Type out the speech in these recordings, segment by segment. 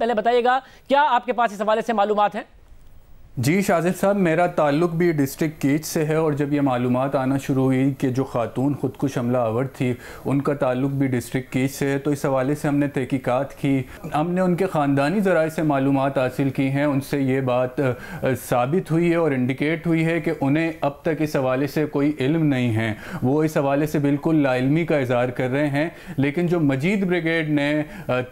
पहले बताइएगा क्या आपके पास इस हवाले से मालूमात हैं? जी शाजिद साहब, मेरा ताल्लुक भी डिस्ट्रिक्ट कीच से है और जब ये मालूमात आना शुरू हुई कि जो खातून ख़ुदकुश हमला आवर थी उनका ताल्लुक भी डिस्ट्रिक्ट कीच से है, तो इस हवाले से हमने तहकीकात की। हमने उनके ख़ानदानी ज़राए से मालूमात हासिल की हैं, उनसे ये बात साबित हुई है और इंडिकेट हुई है कि उन्हें अब तक इस हवाले से कोई इल्म नहीं है। वो इस हवाले से बिल्कुल लाइल्मी का इज़हार कर रहे हैं। लेकिन जो मजीद ब्रिगेड ने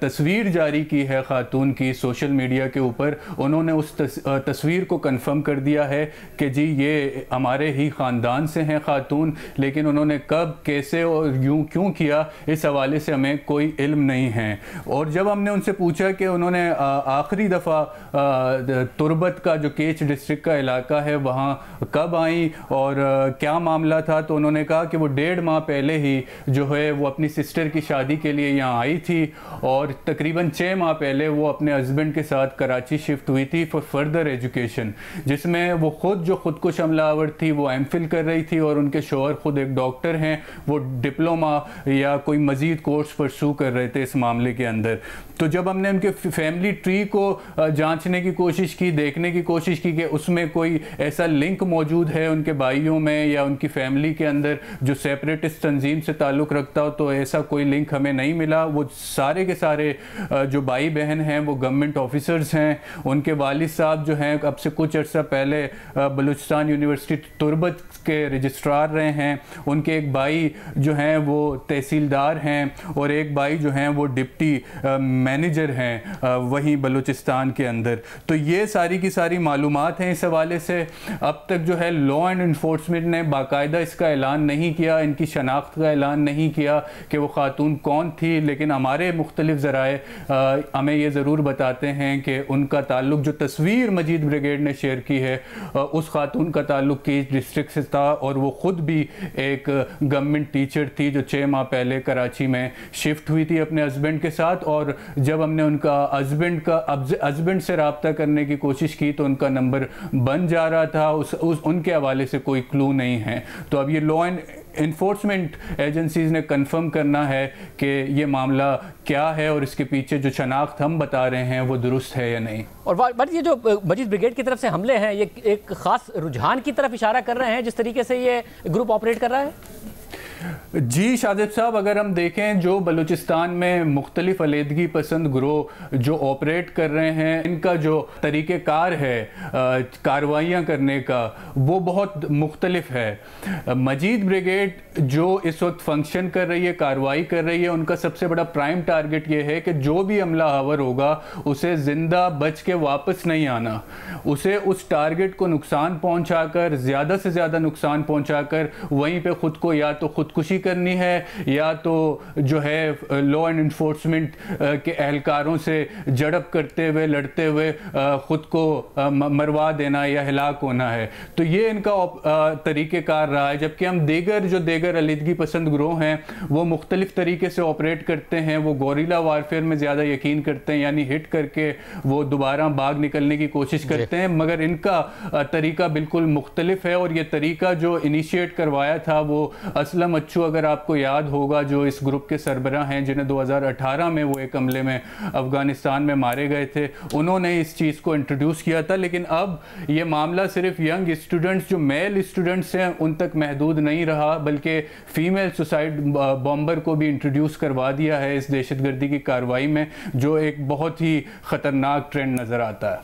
तस्वीर जारी की है खातून की सोशल मीडिया के ऊपर, उन्होंने उस तस्वीर को कंफर्म कर दिया है कि जी ये हमारे ही ख़ानदान से हैं खातून, लेकिन उन्होंने कब, कैसे और यूँ क्यों किया इस हवाले से हमें कोई इल्म नहीं है। और जब हमने उनसे पूछा कि उन्होंने आखिरी दफ़ा तुर्बत का जो केच डिस्ट्रिक्ट का इलाका है वहाँ कब आई और क्या मामला था, तो उन्होंने कहा कि वो 1.5 माह पहले ही जो है वो अपनी सिस्टर की शादी के लिए यहाँ आई थी और तकरीबन 6 माह पहले वो अपने हस्बैंड के साथ कराची शिफ्ट हुई थी फॉर फर्दर एजुकेशन, जिसमें वो खुद जो खुदकुश हमलावर थी वो एमफिल कर रही थी और उनके शोहर खुद एक डॉक्टर हैं, वो डिप्लोमा या कोई मज़ीद कोर्स परसू कर रहे थे इस मामले के अंदर। तो जब हमने उनके फैमिली ट्री को जांचने की कोशिश की, देखने की कोशिश की कि उसमें कोई ऐसा लिंक मौजूद है उनके भाइयों में या उनकी फैमिली के अंदर जो सेपरेटिस्ट तंजीम से ताल्लुक़ रखता हो, तो ऐसा कोई लिंक हमें नहीं मिला। वो सारे के सारे जो भाई बहन हैं वो गवर्नमेंट ऑफिसर्स हैं। उनके वालिद साहब जो हैं अब से कुछ अर्सा पहले बलूचिस्तान यूनिवर्सिटी तुर्बत के रजिस्ट्रार रहे हैं। उनके एक भाई जो हैं वो तहसीलदार हैं और एक भाई जो हैं वो डिप्टी मैनेजर हैं वहीं बलूचिस्तान के अंदर। तो ये सारी की सारी मालूमात हैं इस हवाले से। अब तक जो है लॉ एंड इन्फोर्समेंट ने बाकायदा इसका ऐलान नहीं किया, इनकी शनाख्त का ऐलान नहीं किया कि वो खातून कौन थी, लेकिन हमारे मुख्तलिफ ज़राए हमें ये ज़रूर बताते हैं कि उनका ताल्लुक, जो तस्वीर मजीद ब्रिगेड ने शेयर की है, उस खातून का ताल्लुक कीच डिस्ट्रिक्ट से था और वो ख़ुद भी एक गवर्नमेंट टीचर थी जो 6 माह पहले कराची में शिफ्ट हुई थी अपने हस्बैंड के साथ। और जब हमने उनका हस्बैंड से रब्ता करने की कोशिश की तो उनका नंबर बन जा रहा था, उनके हवाले से कोई क्लू नहीं है। तो अब ये लॉ एंड इन्फोर्समेंट एजेंसीज ने कंफर्म करना है कि ये मामला क्या है और इसके पीछे जो शनाख्त हम बता रहे हैं वो दुरुस्त है या नहीं। और ये जो मजीद ब्रिगेड की तरफ से हमले हैं ये एक ख़ास रुझान की तरफ इशारा कर रहे हैं जिस तरीके से ये ग्रुप ऑपरेट कर रहा है? जी शाजिब साहब, अगर हम देखें जो बलूचिस्तान में मुख्तलिफ अलीदगी पसंद ग्रोह जो ऑपरेट कर रहे हैं, इनका जो तरीक़ेकार है कार्रवाइयाँ करने का वो बहुत मुख्तलिफ है। मजीद ब्रिगेड जो इस वक्त फंक्शन कर रही है, कार्रवाई कर रही है, उनका सबसे बड़ा प्राइम टारगेट ये है कि जो भी हमला आवर होगा उसे ज़िंदा बच के वापस नहीं आना, उसे उस टारगेट को नुकसान पहुँचाकर, ज़्यादा से ज़्यादा नुकसान पहुँचाकर वहीं पर ख़ुद को या तो खुदकुशी करनी है या तो जो है लॉ एंड इन्फोर्समेंट के एहलकारों से झड़प करते हुए, लड़ते हुए ख़ुद को मरवा देना या हिलाक होना है। तो ये इनका तरीक़ेकार रहा है। जबकि हम दीगर अलीदगी पसंद ग्रोह हैं वो मुख्तलिफ तरीके से ऑपरेट करते हैं। वो गोरिल्ला वारफेयर में ज़्यादा यकीन करते हैं, यानी हिट करके वो दोबारा भाग निकलने की कोशिश करते हैं, मगर इनका तरीका बिल्कुल मुख्तलिफ है। और ये तरीका जो इनिशिएट करवाया था वो असलम अच्छू, अगर आपको याद होगा, जो इस ग्रुप के सरबराह हैं जिन्हें 2018 में वो एक हमले में अफ़गानिस्तान में मारे गए थे, उन्होंने इस चीज़ को इंट्रोड्यूस किया था। लेकिन अब ये मामला सिर्फ यंग स्टूडेंट्स, जो मेल स्टूडेंट्स हैं, उन तक महदूद नहीं रहा, बल्कि फ़ीमेल सुसाइड बॉम्बर को भी इंट्रोड्यूस करवा दिया है इस दहशतगर्दी की कार्रवाई में, जो एक बहुत ही ख़तरनाक ट्रेंड नज़र आता है।